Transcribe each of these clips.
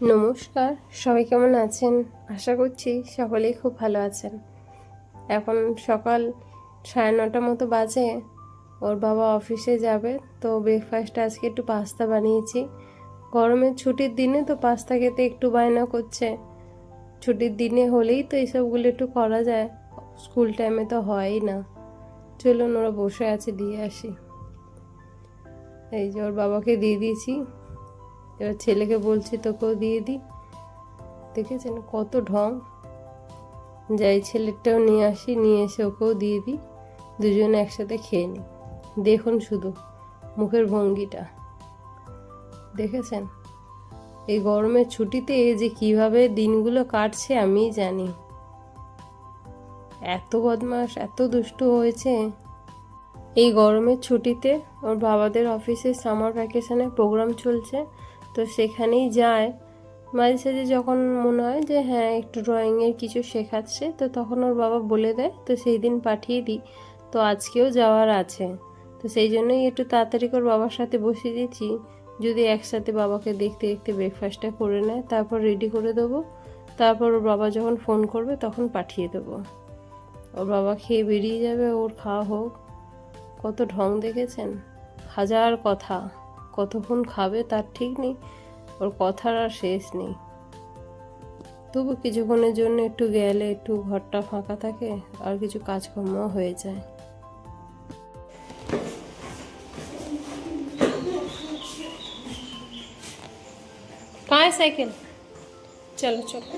নমস্কার, সবাই কেমন আছেন? আশা করছি সকলেই খুব ভালো আছেন। এখন সকাল 9:30 মতো বাজে। ওর বাবা অফিসে যাবে, তো ব্রেকফাস্টে আজকে একটু পাস্তা বানিয়েছি। গরমের ছুটির দিনে তো পাস্তা খেতে একটু বায়না করছে। ছুটির দিনে হলেই তো এইসবগুলো একটু করা যায়, স্কুল টাইমে তো হয়ই না। চলুন, ওরা বসে আছে, দিয়ে আসি। এই যে ওর বাবাকে দিয়ে দিয়েছি, এবার ছেলেকে বলছি তোকেও দিয়ে দিই। দেখেছেন কত ঢং। যাই ছেলেরটাও নিয়ে আসি, নিয়ে এসে ওকেও দিয়ে দিই, দুজনে একসাথে খেয়ে নিই। দেখুন শুধু মুখের ভঙ্গিটা, দেখেছেন? এই গরমের ছুটিতে যে কিভাবে দিনগুলো কাটছে আমিই জানি। এত বদমাস, এত দুষ্টু হয়েছে। এই গরমের ছুটিতে ওর বাবাদের অফিসে সামার ভ্যাকেশনে প্রোগ্রাম চলছে, তো সেখানেই যায়। মাঝে সাঝে যখন মনে হয় যে হ্যাঁ একটু ড্রয়িংয়ের কিছু শেখাচ্ছে, তো তখন ওর বাবা বলে দেয়, তো সেই দিন পাঠিয়ে দিই। তো আজকেও যাওয়ার আছে, তো সেই জন্যই একটু তাড়াতাড়ি করে বাবার সাথে বসিয়ে দিচ্ছি, যদি একসাথে বাবাকে দেখতে দেখতে ব্রেকফাস্টটা করে নেয়, তারপর রেডি করে দেবো। তারপর ওর বাবা যখন ফোন করবে তখন পাঠিয়ে দেবো। ওর বাবা খেয়ে বেরিয়ে যাবে, ওর খাওয়া হোক। কত ঢং দেখেছেন? হাজার কথা, কতক্ষণ খাবে তার ঠিক নেই, ওর কথার আর শেষ নেই। তবু কিছুক্ষণের জন্য একটু গেলে একটু ঘরটা ফাঁকা থাকে, আর কিছু কাজকর্ম হয়ে যায়। কায় সাইকেল, চলো চলো।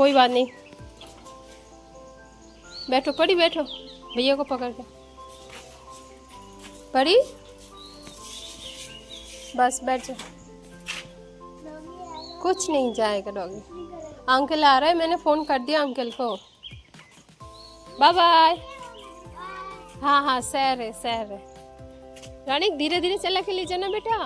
कोई बात नहीं, बैठो परी, बैठो, भैया को पकड़ के परी, बस बैठ जाओ। कुछ नहीं जाएगा डॉगी। अंकल आ रहा है, मैंने फ़ोन कर दिया अंकल को। Bye bye. हाँ हाँ, सैर है, सैर है। रानी धीरे धीरे चला के लीजिए ना बेटा।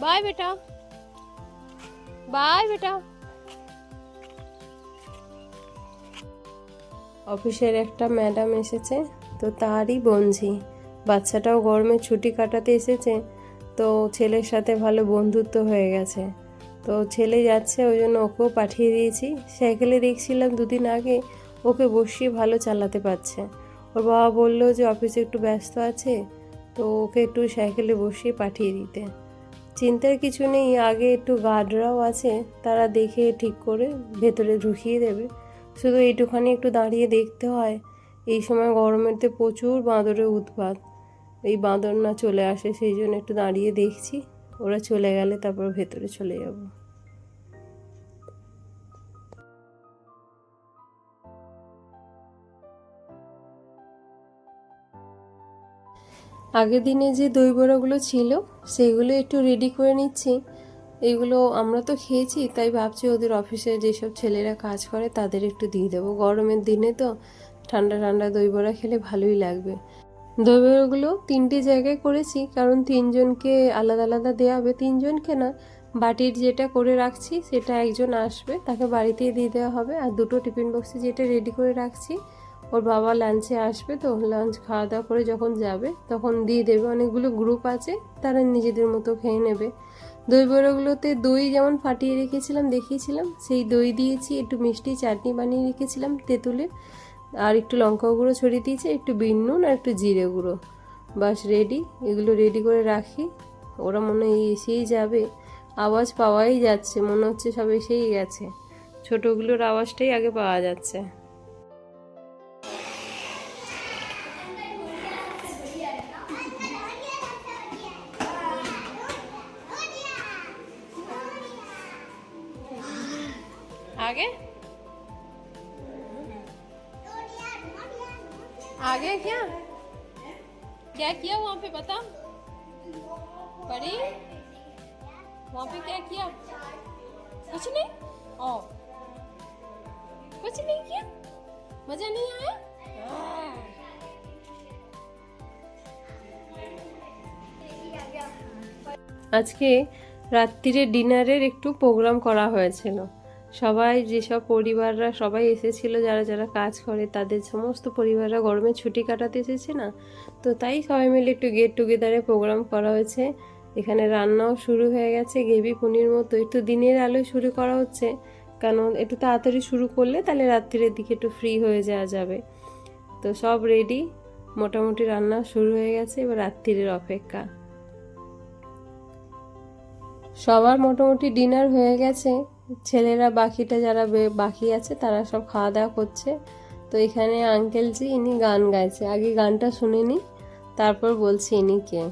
बाय बेटा, बाय बेटा। অফিসের একটা ম্যাডাম এসেছে, তো তারই বঞ্ঝি। বাচ্চাটাও গরমে ছুটি কাটাতে এসেছে, তো ছেলের সাথে ভালো বন্ধুত্ব হয়ে গেছে। তো ছেলে যাচ্ছে, ওই জন্য ওকেও পাঠিয়ে দিয়েছি। সাইকেলে দেখছিলাম দুদিন আগে ওকে বসিয়ে ভালো চালাতে পারছে। ওর বাবা বললো যে অফিসে একটু ব্যস্ত আছে, তো ওকে একটু সাইকেলে বসিয়ে পাঠিয়ে দিতে। চিন্তার কিছু নেই, আগে একটু গার্ডরাও আছে, তারা দেখে ঠিক করে ভেতরে ঢুকিয়ে দেবে। শুধু এইটুখানি একটু দাঁড়িয়ে দেখতে হয়। এই সময় গরমেতে প্রচুর বাঁদরের উৎপাত, এই বাঁদর না চলে আসে, সেই জন্য একটু দাঁড়িয়ে দেখছি। ওরা চলে গেলে তারপর ভেতরে চলে যাব। আগের দিনে যে দই বড়াগুলো ছিল সেইগুলো একটু রেডি করে নিচ্ছি। এইগুলো আমরা তো খেয়েছি, তাই ভাবছি ওদের অফিসে যেসব ছেলেরা কাজ করে তাদের একটু দিয়ে দেবো। গরমের দিনে তো ঠান্ডা ঠান্ডা দই বড়া খেলে ভালোই লাগবে। দই বড়াগুলো 3টে জায়গায় করেছি, কারণ 3জনকে আলাদা আলাদা দেওয়া হবে। 3জনকে না, বাটির যেটা করে রাখছি সেটা একজন আসবে, তাকে বাড়িতেই দিয়ে দেওয়া হবে। আর 2টো টিফিন বক্সে যেটা রেডি করে রাখছি, ওর বাবা লাঞ্চে আসবে, তো লাঞ্চ খাওয়া দাওয়া করে যখন যাবে তখন দিয়ে দেবে। অনেকগুলো গ্রুপ আছে, তারা নিজেদের মতো খেয়ে নেবে। দই বড়াগুলোতে দই যেমন ফাটিয়ে রেখেছিলাম দেখিয়েছিলাম, সেই দই দিয়েছি, একটু মিষ্টি চাটনি বানিয়ে রেখেছিলাম তেঁতুলে, আর একটু লঙ্কা গুঁড়ো ছড়িয়ে দিয়েছি, একটু বিন নুন আর একটু জিরে গুঁড়ো। বাস রেডি। এগুলো রেডি করে রাখি। ওরা মনে হয় এসেই যাবে, আওয়াজ পাওয়াই যাচ্ছে, মনে হচ্ছে সব এসেই গেছে। ছোটোগুলোর আওয়াজটাই আগে পাওয়া যাচ্ছে। आगे आगे क्या क्या किया वहाँ पे बता परी, वहाँ पे क्या किया? कुछ नहीं। ओ, कुछ नहीं किया, मजा नहीं आया। আজকে রাত্রিরে ডিনারের একটু প্রোগ্রাম করা হয়েছিল। সবাই যেসব পরিবাররা সবাই এসেছিল, যারা যারা কাজ করে তাদের সমস্ত পরিবাররা গরমে ছুটি কাটাতে এসেছে না, তো তাই সবাই মিলে একটু গেট টুগেদারে প্রোগ্রাম করা হয়েছে। এখানে রান্নাও শুরু হয়ে গেছে, গ্রেভি পনির মতো একটু দিনের আলোয় শুরু করা হচ্ছে, কারণ একটু তাড়াতাড়ি শুরু করলে তাহলে রাত্রির দিকে একটু ফ্রি হয়ে যাওয়া যাবে। তো সব রেডি, মোটামুটি রান্না শুরু হয়ে গেছে, এবার রাত্রির অপেক্ষা। সবার মোটামুটি ডিনার হয়ে গেছে, ছেলেরা বাকিটা যারা বাকি আছে তারা সব খাওয়া দাওয়া করছে। তো এখানে আঙ্কেল জি ইনি গান গাইছে, আগে গানটা শুনে নি তারপর বলছি ইনি কে।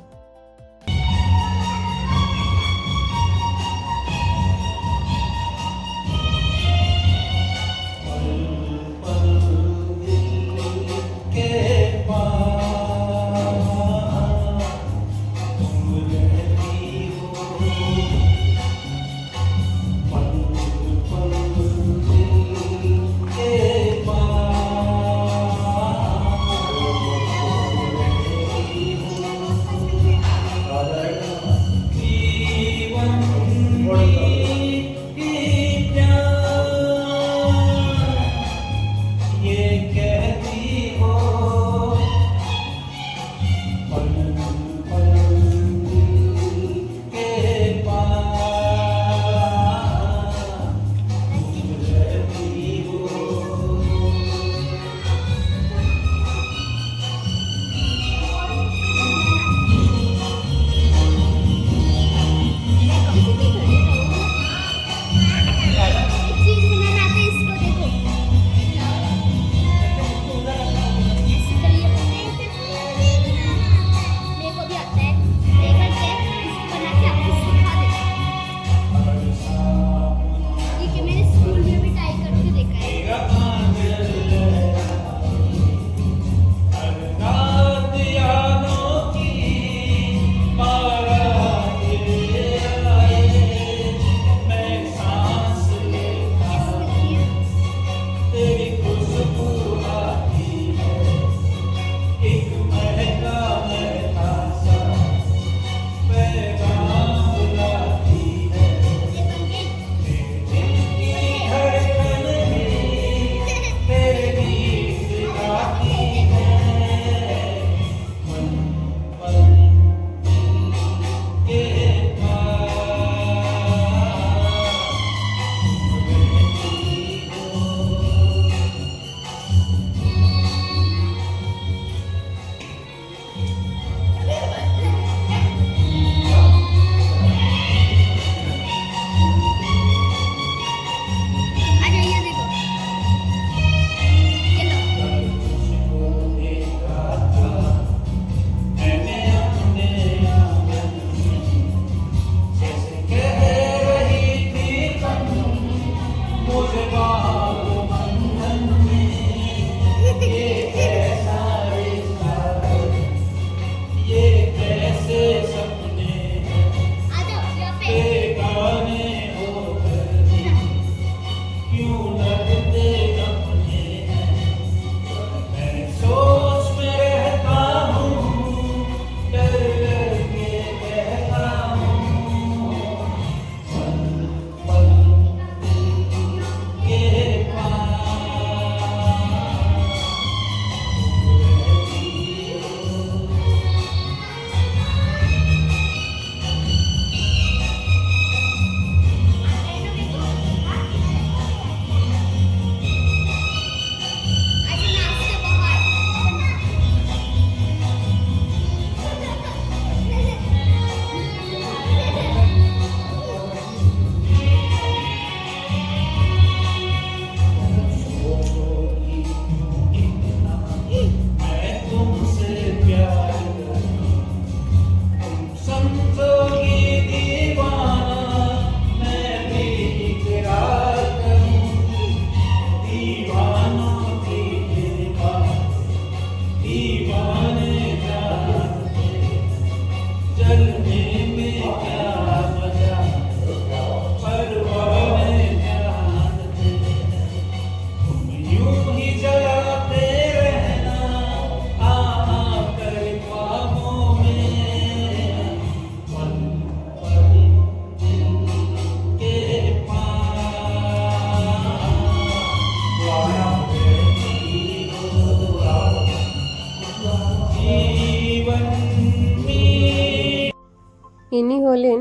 ইনি হলেন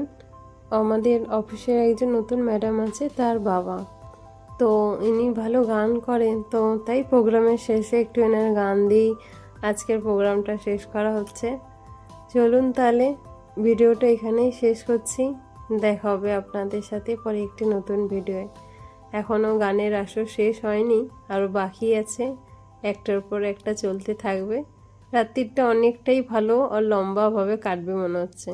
আমাদের অফিসের একজন নতুন ম্যাডাম আছে, তার বাবা। তো ইনি ভালো গান করেন, তো তাই প্রোগ্রামের শেষে একটু এনার গান দিয়েই আজকের প্রোগ্রামটা শেষ করা হচ্ছে। চলুন তাহলে ভিডিওটা এখানেই শেষ করছি। দেখা হবে আপনাদের সাথে পরে একটি নতুন ভিডিওয়ে। এখনও গানের আসর শেষ হয়নি, আরও বাকি আছে, একটার পর একটা চলতে থাকবে। রাত্রিটা অনেকটাই ভালো আর লম্বাভাবে কাটবে মনে হচ্ছে।